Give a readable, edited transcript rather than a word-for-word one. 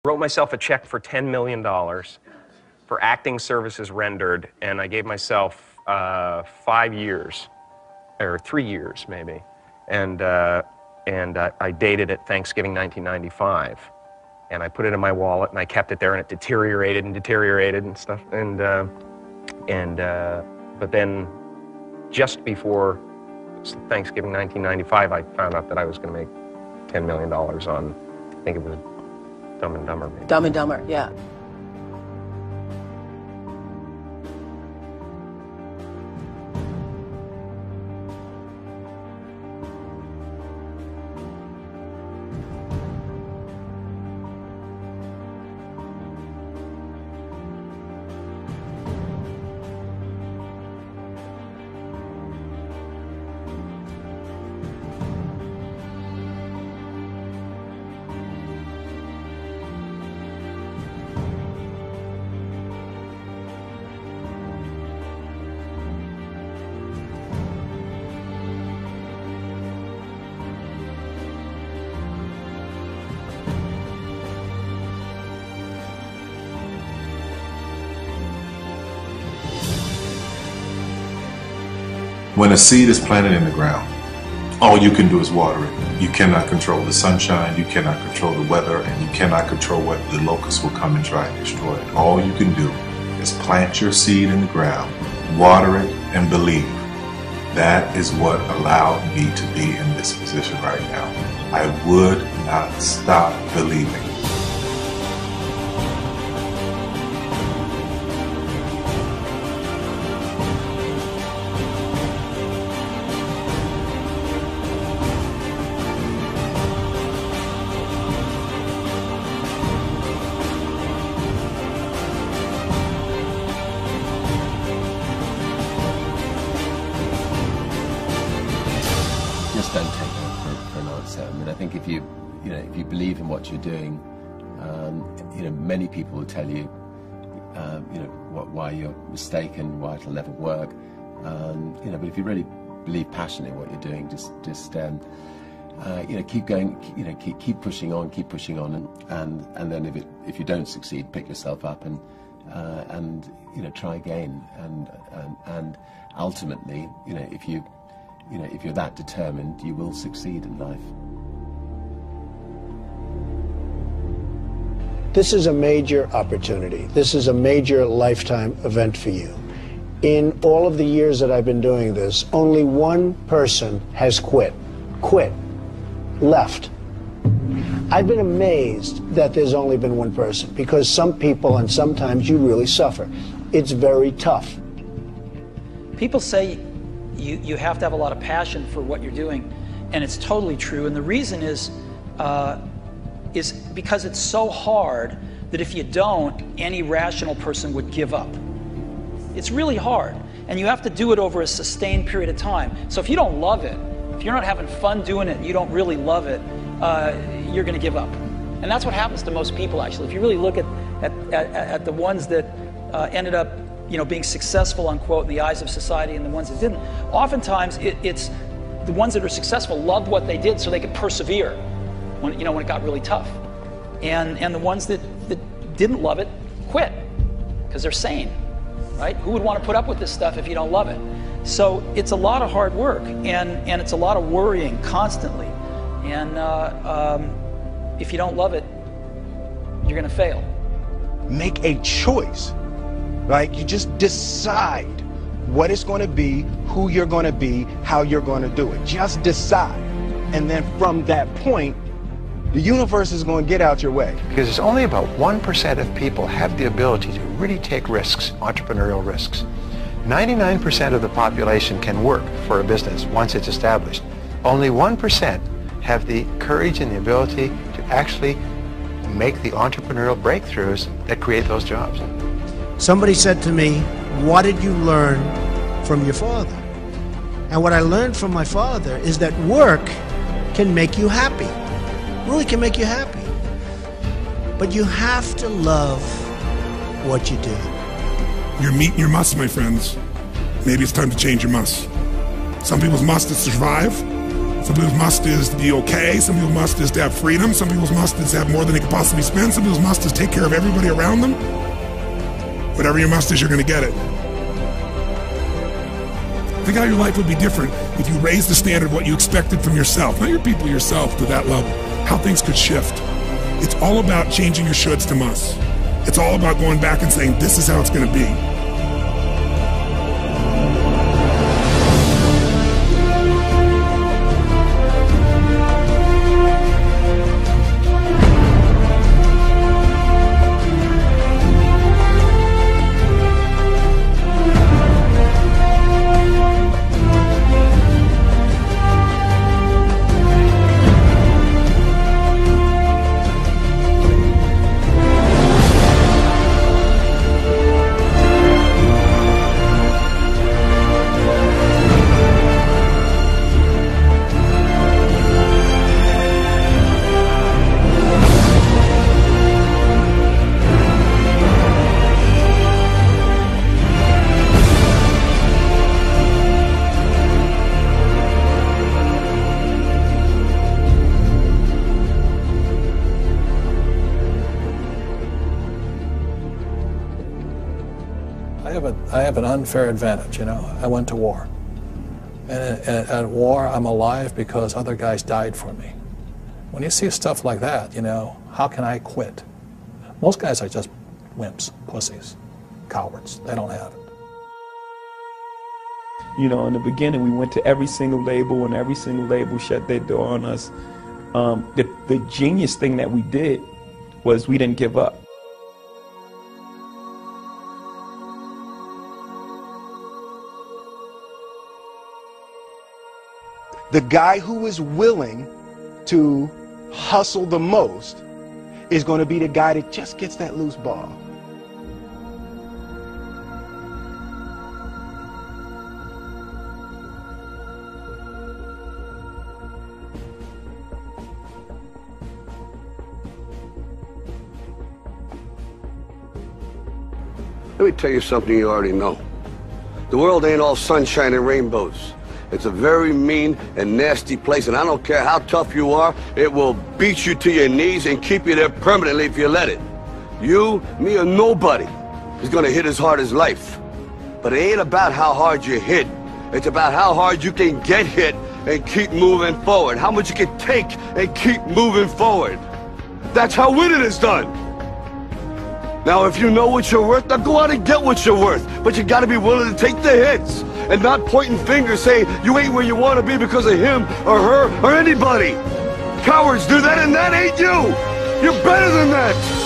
Wrote myself a check for $10 million for acting services rendered, and I gave myself 5 years, or 3 years maybe, and I dated it Thanksgiving 1995, and I put it in my wallet and I kept it there, and it deteriorated and stuff, but then just before Thanksgiving 1995, I found out that I was going to make $10 million on, I think it was Dumb and Dumber. Maybe. Dumb and Dumber, yeah. When a seed is planted in the ground, all you can do is water it. You cannot control the sunshine, you cannot control the weather, and you cannot control whether the locusts will come and try and destroy it. All you can do is plant your seed in the ground, water it, and believe. That is what allowed me to be in this position right now. I would not stop believing. Just don't take that for an answer. I mean, I think if you believe in what you're doing, many people will tell you, why you're mistaken, why it'll never work. But if you really believe passionately in what you're doing, just keep going, keep pushing on, and then if you don't succeed, pick yourself up and try again, and ultimately, if you're that determined, you will succeed in life. This is a major opportunity. This is a major lifetime event for you. In all of the years that I've been doing this, only one person has quit, left. I've been amazed that there's only been one person, because some people, and sometimes you really suffer. It's very tough. People say you have to have a lot of passion for what you're doing, and it's totally true. And the reason is because it's so hard that if you don't, any rational person would give up. It's really hard, and you have to do it over a sustained period of time. So if you don't love it, if you're not having fun doing it, you don't really love it, you're going to give up. And that's what happens to most people, actually. If you really look at the ones that ended up being successful, unquote, in the eyes of society, and the ones that didn't, oftentimes it's the ones that are successful loved what they did so they could persevere when it got really tough. And the ones that didn't love it quit because they're sane, right? Who would want to put up with this stuff if you don't love it? So it's a lot of hard work, and it's a lot of worrying constantly. And if you don't love it, you're going to fail. Make a choice. Right? You just decide what it's going to be, who you're going to be, how you're going to do it. Just decide. And then from that point, the universe is going to get out your way. Because it's only about 1% of people have the ability to really take risks, entrepreneurial risks. 99% of the population can work for a business once it's established. Only 1% have the courage and the ability to actually make the entrepreneurial breakthroughs that create those jobs. Somebody said to me, what did you learn from your father? And what I learned from my father is that work can make you happy. Really can make you happy. But you have to love what you do. Your meat and your must, my friends. Maybe it's time to change your must. Some people's must is survive. Some people's must is to be okay. Some people's must is to have freedom. Some people's must is to have more than they could possibly spend. Some people's must is take care of everybody around them. Whatever your must is, you're going to get it. Think how your life would be different if you raised the standard of what you expected from yourself, not your people, yourself, to that level. How things could shift. It's all about changing your shoulds to musts. It's all about going back and saying, this is how it's going to be. I have an unfair advantage, you know. I went to war. And at war, I'm alive because other guys died for me. When you see stuff like that, you know, how can I quit? Most guys are just wimps, pussies, cowards. They don't have it. You know, in the beginning, we went to every single label, and every single label shut their door on us. The genius thing that we did was we didn't give up. The guy who is willing to hustle the most is going to be the guy that just gets that loose ball. Let me tell you something you already know. The world ain't all sunshine and rainbows. It's a very mean and nasty place, and I don't care how tough you are, it will beat you to your knees and keep you there permanently if you let it. You, me, or nobody is gonna hit as hard as life. But it ain't about how hard you hit. It's about how hard you can get hit and keep moving forward. How much you can take and keep moving forward. That's how winning is done. Now, if you know what you're worth, now go out and get what you're worth. But you gotta be willing to take the hits and not pointing fingers saying you ain't where you want to be because of him or her or anybody. Cowards do that, and that ain't you. You're better than that.